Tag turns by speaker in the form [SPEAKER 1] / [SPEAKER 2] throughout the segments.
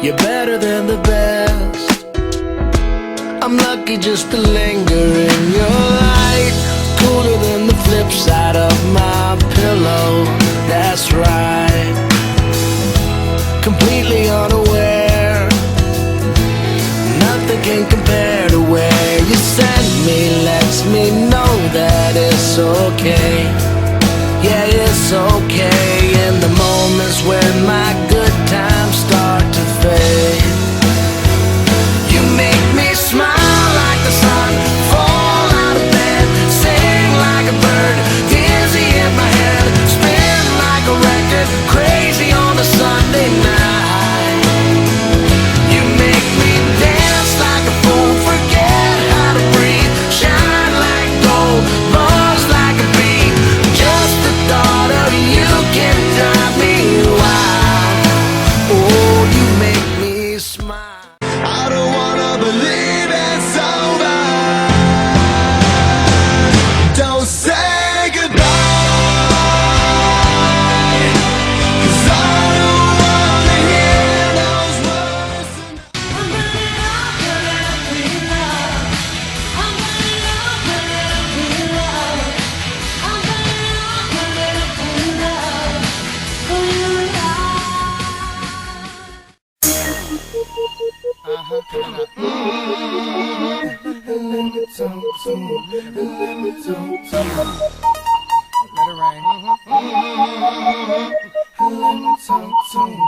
[SPEAKER 1] You're better than the best. I'm lucky just to linger in your light. Cooler than the flip side of my pillow. That's right. Completely unaware. Nothing can compare to where you send me. Lets me know that it's okay. Yeah, it's okay. In the moments when my good times start to fade, you make me smile like the sun, fall out of bed, sing like a bird, dizzy in my head, spin like a record, crazy on a Sunday night. You make me dance like a fool, forget how to breathe, shine like gold, buzz like a bee. Just the thought of you can drive me wild. Oh, you make me smile. I don't wanna believe it's over. Don't say goodbye, 'cause I don't wanna hear those words.
[SPEAKER 2] I'm running up in love. I'm running up in love. I'm running up in love for you and I.
[SPEAKER 3] Let it rain.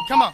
[SPEAKER 3] Come on.